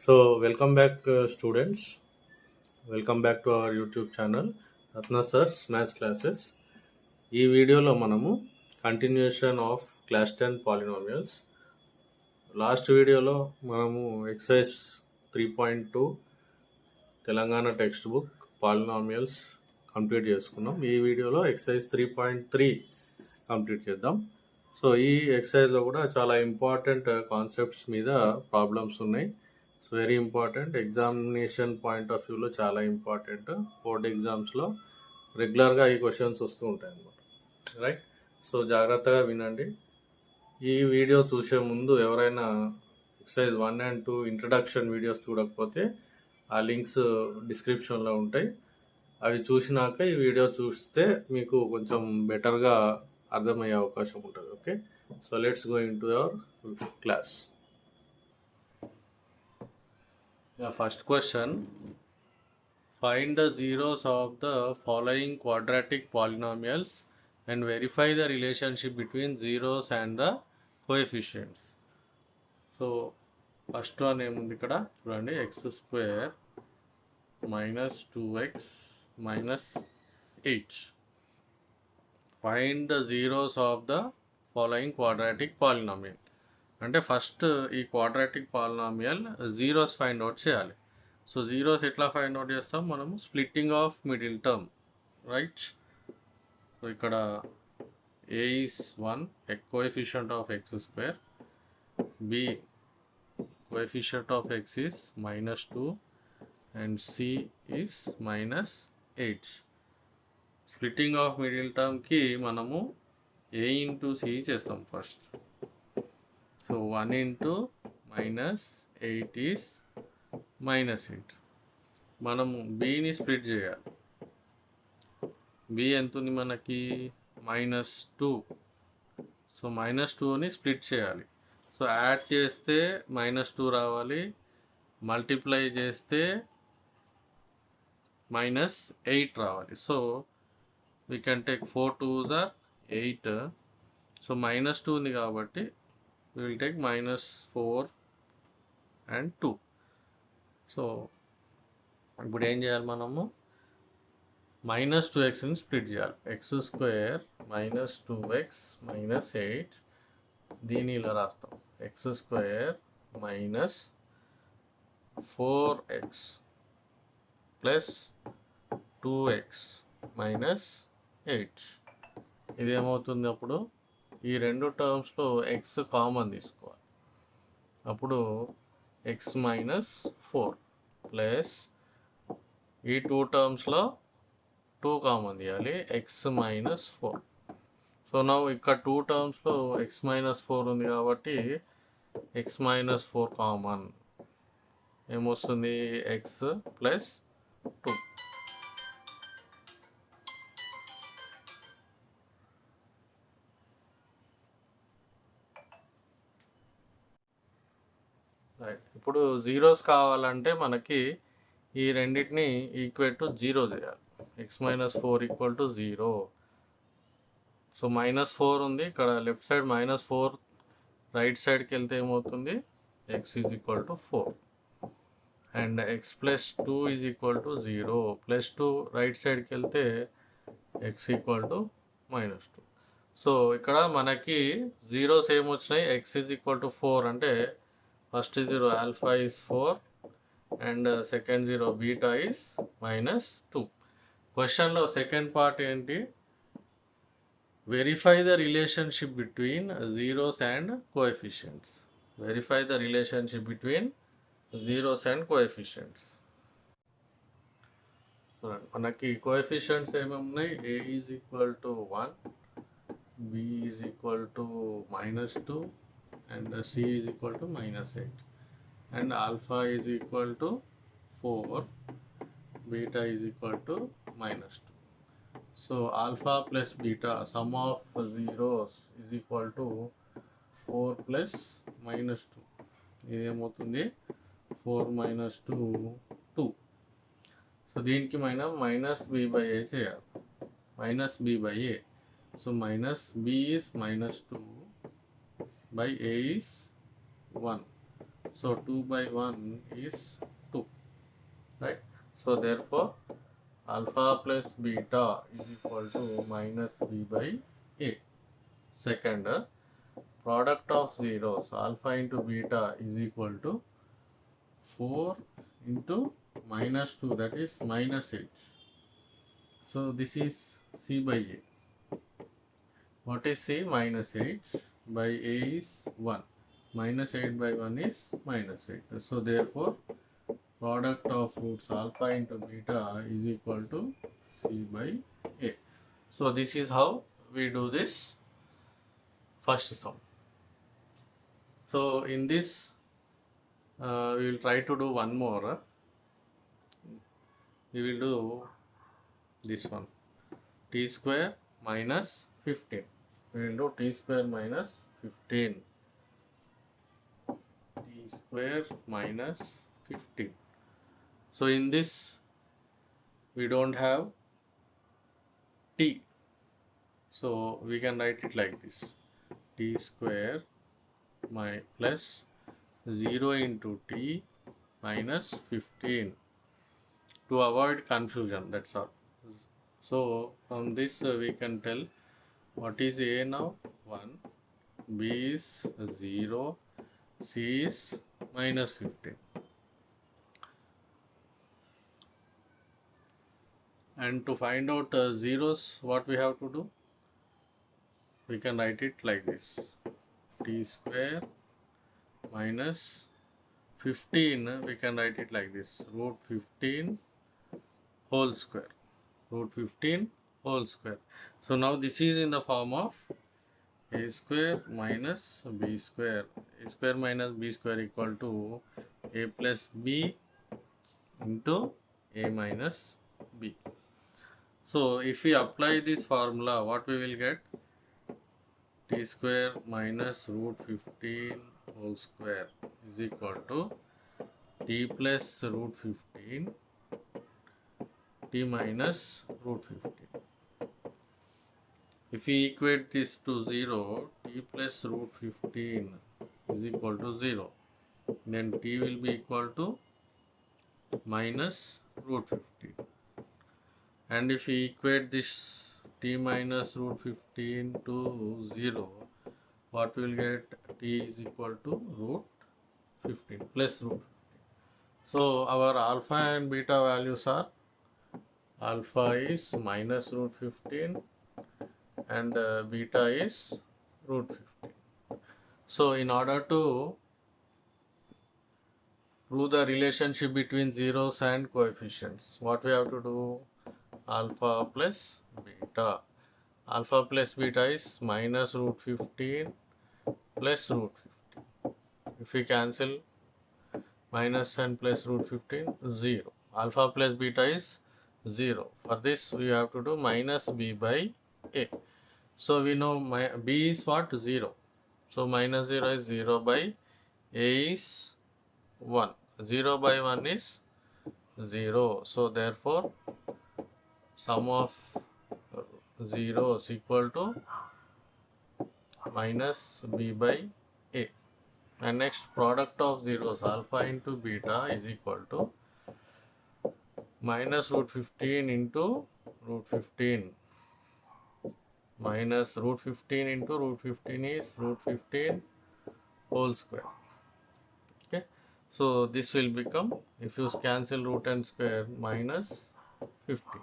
Welcome back, students. Welcome back to our YouTube channel Ratna sir's maths classes. ఈ వీడియోలో మనము continuation of class 10 polynomials. Last వీడియోలో మనము exercise 3.2 Telangana text book polynomials complete చేసుకున్నాం. ఈ వీడియోలో ఎక్సర్సైజ్ 3.3 కంప్లీట్ చేద్దాం. సో ఈ ఎక్సర్సైజ్లో కూడా చాలా ఇంపార్టెంట్ కాన్సెప్ట్స్ మీద ప్రాబ్లమ్స్ ఉన్నాయి. So very important, examination point of వ్యూలో చాలా ఇంపార్టెంట్. బోర్డ్ ఎగ్జామ్స్లో రెగ్యులర్గా ఈ క్వశ్చన్స్ వస్తూ ఉంటాయి అన్నమాట. రైట్, సో జాగ్రత్తగా వినండి. ఈ వీడియో చూసే ముందు ఎవరైనా ఎక్సర్సైజ్ 1 and 2 ఇంట్రడక్షన్ వీడియోస్ చూడకపోతే ఆ లింక్స్ డిస్క్రిప్షన్లో ఉంటాయి. అవి చూసినాక ఈ వీడియో చూస్తే మీకు కొంచెం బెటర్గా అర్థమయ్యే అవకాశం ఉంటుంది. Okay, so let's go in to our class. First question, find the zeros of the following quadratic polynomials and verify the relationship between zeros and the coefficients. So first one ఏముంది ఇక్కడ చూడండి, x² minus 2x minus 8. Find the zeros of the following quadratic polynomial. అంటే first ఈ quadratic polynomial zeros find out చేయాలి. So zeros ఎట్లా find out చేస్తాం మనము? Splitting of middle term, right? So ఇక్కడ a is 1, coefficient of x², b coefficient of x is -2 and c is -8. Splitting of middle టర్మ్కి మనము a into c చేస్తాం first. So 1 into -8 is -8. మనము bని split చేయాలి. b ఎంత ఉంది మనకి? -2. So -2ని స్ప్లిట్ చేయాలి. సో యాడ్ చేస్తే -2 రావాలి, మల్టిప్లై చేస్తే -8 రావాలి. So we can take 4 2s are 8. So -2 ఉంది కాబట్టి we will take -4 and 2. So ఇప్పుడు ఏం చేయాలి మనము? -2xని స్ప్లిట్ చేయాలి. x² -2x -8, దీని ఇలా రాస్తాం, x² -4x ప్లస్ 2x -8. ఇదేమవుతుంది అప్పుడు? ఈ రెండు టర్మ్స్లో ఎక్స్ కామన్ తీసుకోవాలి. అప్పుడు x -4 ప్లస్ ఈ 2 టర్మ్స్లో 2 కామన్ తీయాలి, x -4. సో నా ఇక్కడ 2 టర్మ్స్లో x -4 ఉంది కాబట్టి x -4 కామన్ ఏమొస్తుంది? x + 2. ఇప్పుడు జీరోస్ కావాలంటే మనకి ఈ రెండింటిని ఈక్వల్ టు 0 చేయాలి. x -4 = 0. సో -4 ఉంది ఇక్కడ, లెఫ్ట్ సైడ్ -4 రైట్ సైడ్కి వెళ్తే ఏమవుతుంది? x = 4 and x + 2 = 0. +2 రైట్ సైడ్కి వెళ్తే x = -2. సో ఇక్కడ మనకి జీరోస్ ఏమొచ్చినాయి? x = 4 అంటే first 0 alpha is 4 and second 0 beta is -2. క్వశ్చన్లో సెకండ్ పార్ట్ ఏంటి? Verify the relationship between zeros and coefficients. Verify the relationship between zeros and coefficients. మనకి coefficients ఏమేమి ఉన్నాయి? a is = 1, b is = -2 and c is -8 and alpha is = 4, beta is -2. So alpha plus beta sum of zeros is = 4 plus -2. ఇదేమవుతుంది? 4 - 2 2. So దీనికి మనం -b/a చేయాలి, -b/a. So -b is -2 by a is 1. So 2 by 1 is 2, right? So therefore alpha plus beta is equal to minus b by a. Second, product of zeros alpha into beta is equal to 4 into minus 2, that is minus 8. So this is c by a. What is c? Minus 8 by a is 1. Minus 8 by 1 is minus 8. So therefore product of roots alpha into beta is equal to c by a. So this is how we do this first sum. So in this we will try to do one more. We will do this one, t square minus 15. We will do t square minus 15. T square minus 15. So in this we don't have t. So we can write it like this, t square plus 0 into t minus 15, to avoid confusion, that's all. So from this we can tell what is a now, 1, b is 0, c is minus 15. And to find out zeros, what we have to do? We can write it like this, t square minus 15, we can write it like this, root 15 whole square. Root 15 whole square. So now this is in the form of a square minus b square. A square minus b square equal to a plus b into a minus b. So if we apply this formula, what we will get? T square minus root 15 whole square is equal to t plus root 15 t minus root 15. If we equate this to 0, t plus root 15 is equal to 0. Then t will be equal to minus root 15. And if we equate this t minus root 15 to 0, what we will get? T is equal to root 15 plus root 15. So our alpha and beta values are, alpha is minus root 15 and beta is root 15. So in order to prove the relationship between zeros and coefficients, what we have to do? Alpha plus beta. Alpha plus beta is minus root 15 plus root 15. If we cancel minus and plus root 15, 0. Alpha plus beta is 0. For this we have to do minus b by a. So we know b is what? 0. So minus 0 is 0 by a is 1. 0 by 1 is 0. So therefore sum of zeros equal to minus b by a. And next, product of zeros alpha into beta is equal to minus root 15 into root 15 minus root 15 into root 15 is root 15 whole square. Okay, so this will become, if you cancel root and square, minus 15.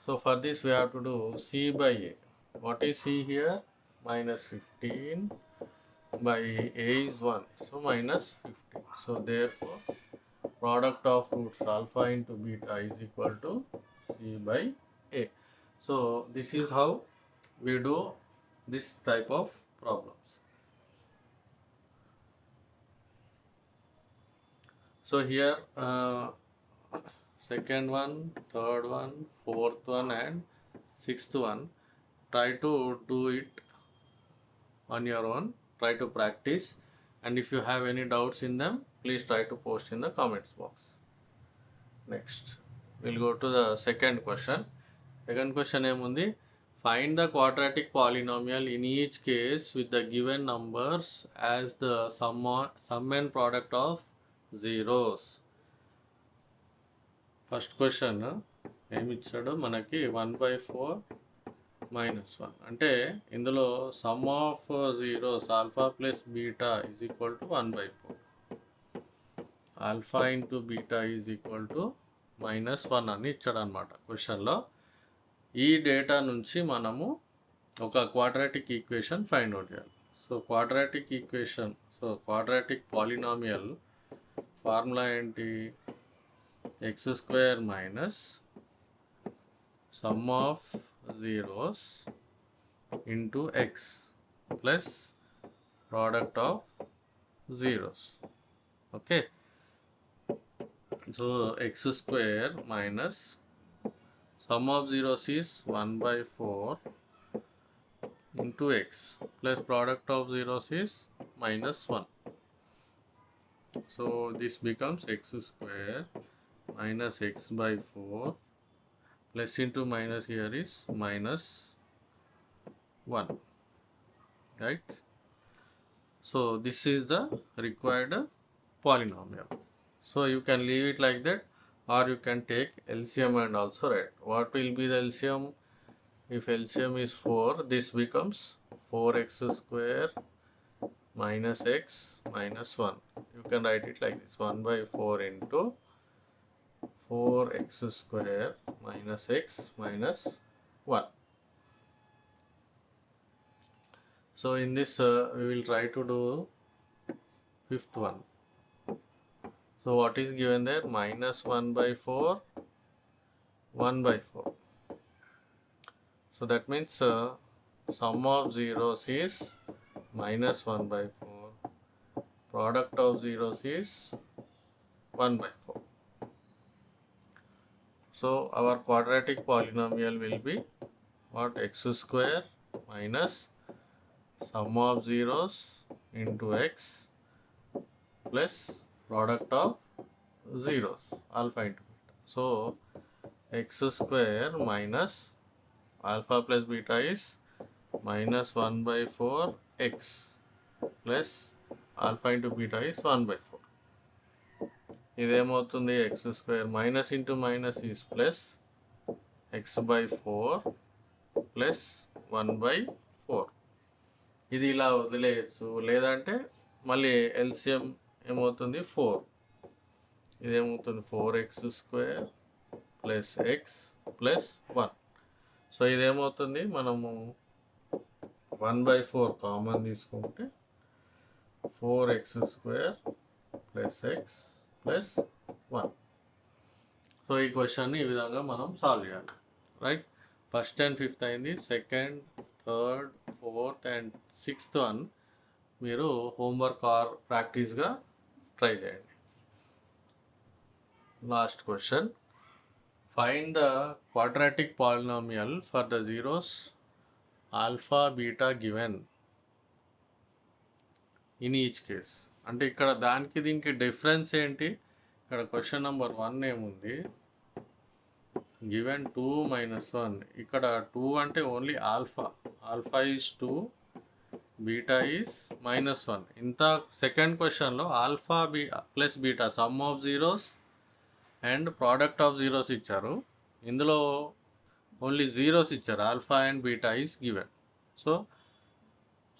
So for this we have to do c by a. What is c here? Minus 15 by a is 1. So minus 15. So therefore product of roots alpha into beta is equal to c by a. So this is how we do this type of problems. So here second one, third one, fourth one and sixth one, try to do it on your own, try to practice, and if you have any doubts in them, please try to post in the comments box. Next we'll go to the second question. Second question ఏముంది? Find the quadratic polynomial in each case with the given numbers as the sum and product of zeros. First question ఏమి ఇచ్చాడు మనకి 1/4 -1 అంటే ఇందులో some of zeros alpha plus beta is equal to 1/4, alpha into beta is equal to -1 అని ఇచ్చాడు అనమాట క్వశ్చన్లో. ఈ డేటా నుంచి మనము ఒక క్వాడ్రాటిక్ ఈక్వేషన్ ఫైండ్ అవుట్ చేయాలి. So quadratic equation, so quadratic polynomial formula ఏంటి? x² minus sum of zeros into x plus product of zeros. Okay, so x² minus sum of zeros is 1/4 into x plus product of zeros is -1. So this becomes x² minus x/4 plus into minus here is -1, right? So this is the required polynomial. So you can leave it like that, or you can take LCM and also write. What will be the LCM? If LCM is 4, this becomes 4x² minus x minus 1. You can write it like this: 1/4 into 4x² minus x minus 1. So in this we will try to do fifth one. So what is given there? -1/4, 1/4. So that means sum of zeros is -1/4, product of zeros is 1/4. So our quadratic polynomial will be what? x² minus sum of zeros into x plus product of zeros, alpha into beta. So x² minus alpha plus beta is -1/4 x plus alpha into beta is 1/4. ఇదేమవుతుంది? x² minus into minus is plus x/4 plus 1/4. ఇది ఇలా వదిలేయచ్చు, లేదంటే మళ్ళీ LCM ఏమవుతుంది? 4. ఇదేమవుతుంది? 4x² plus x plus 1. So ఇదేమవుతుంది? మనము 1/4 కామన్ తీసుకుంటే 4x² plus x plus 1. So ఈ క్వశ్చన్ని ఈ విధంగా మనం సాల్వ్ చేయాలి, రైట్? ఫస్ట్ అండ్ ఫిఫ్త్ అయింది. Second, third, fourth and sixth one మీరు హోంవర్క్ ఆర్ ప్రాక్టీస్గా ట్రై చేయండి. Last question: find the quadratic polynomial for the zeros alpha beta given in each case. అంటే ఇక్కడ దానికి దీనికి డిఫరెన్స్ ఏంటి? ఇక్కడ క్వశ్చన్ నెంబర్ 1 ఏముంది? గివెన్ 2 - 1. ఇక్కడ 2 అంటే only alpha, alpha is 2, beta is -1. ఇంత సెకండ్ క్వశ్చన్లో alpha plus beta some of zeros and product of zeros ఇచ్చారు. ఇందులో ఓన్లీ జీరోస్ ఇచ్చారు, alpha and beta is given. So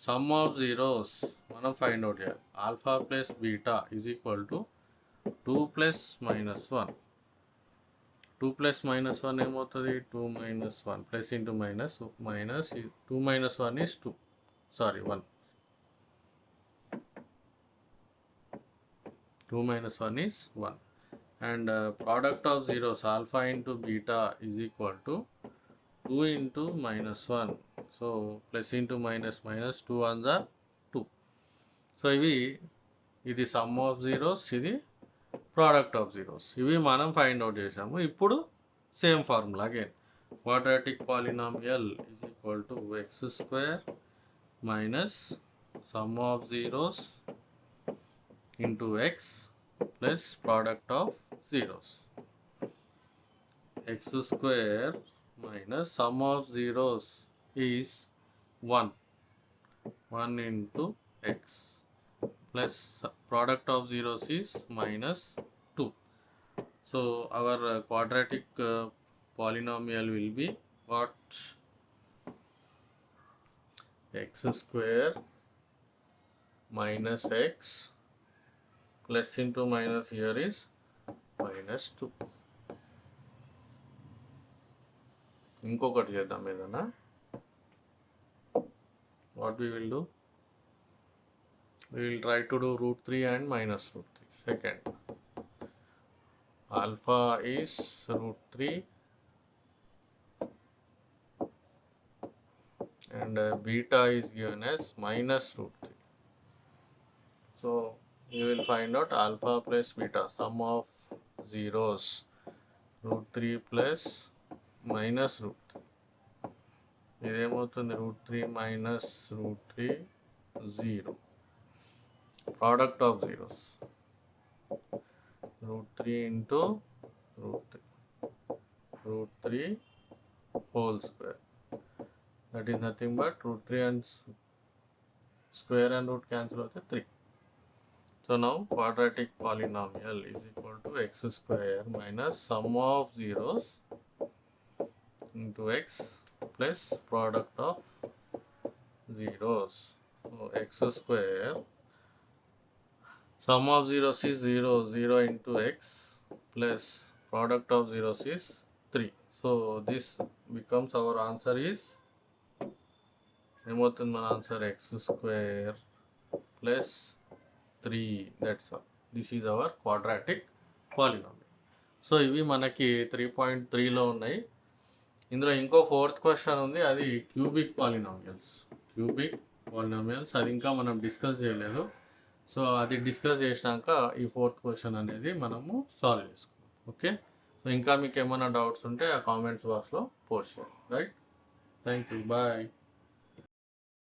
some of zeros మనం find out చేయాలి. Alpha plus beta is equal to 2 + -1. 2 + -1 ఏమవుతుంది? 2 - 1 plus into minus 2 - 1 is 2, sorry 1. 2 - 1 is 1. And product of zeros alpha into beta is equal to 2 into -1. So plus into minus 2 ones are 2. So ఇది sum of zeros, ఇది product of zeros. ఇవి మనం find out చేసాము. ఇప్పుడు same formula again. Quadratic polynomial is equal to x² minus sum of zeros into x plus product of zeros. x² minus sum of zeros is 1 into x plus product of zeros is minus 2. So our quadratic polynomial will be what? X square minus x plus into minus here is minus 2. ఇంకొకటి చేద్దాం ఏదన్నా. What we will do? We will try to do root 3 and minus root 3. Second, alpha is root 3 and beta is given as minus root 3. So you will find out alpha plus beta, sum of zeros, root 3 plus minus root 3. ఇదేమవుతుంది? root 3 minus root 3 0. Product of zeros, root 3 into root 3 whole square. That is nothing but root 3 and square and root cancel out 3. So now quadratic polynomial is equal to x square minus sum of zeros into x plus product of zeros. So x square, sum of zeros is 0, 0 into x plus product of zeros is 3. So this becomes our answer is, ఏమవుతుంది మన answer? x square plus 3. That's all. This is our quadratic polynomial. So ఇవి మనకి 3.3లో ఉన్నాయి. ఇందులో ఇంకో 4th question ఉంది, అది cubic polynomials. అది ఇంకా మనం డిస్కస్ చేయలేదు. సో అది డిస్కస్ చేసినాక ఈ 4th క్వశ్చన్ అనేది మనము సాల్వ్ చేసుకుందాం. ఓకే, సో ఇంకా మీకు ఏమైనా డౌట్స్ ఉంటే ఆ కామెంట్స్ బాక్స్లో పోస్ట్ చేయండి. Right, thank you, bye.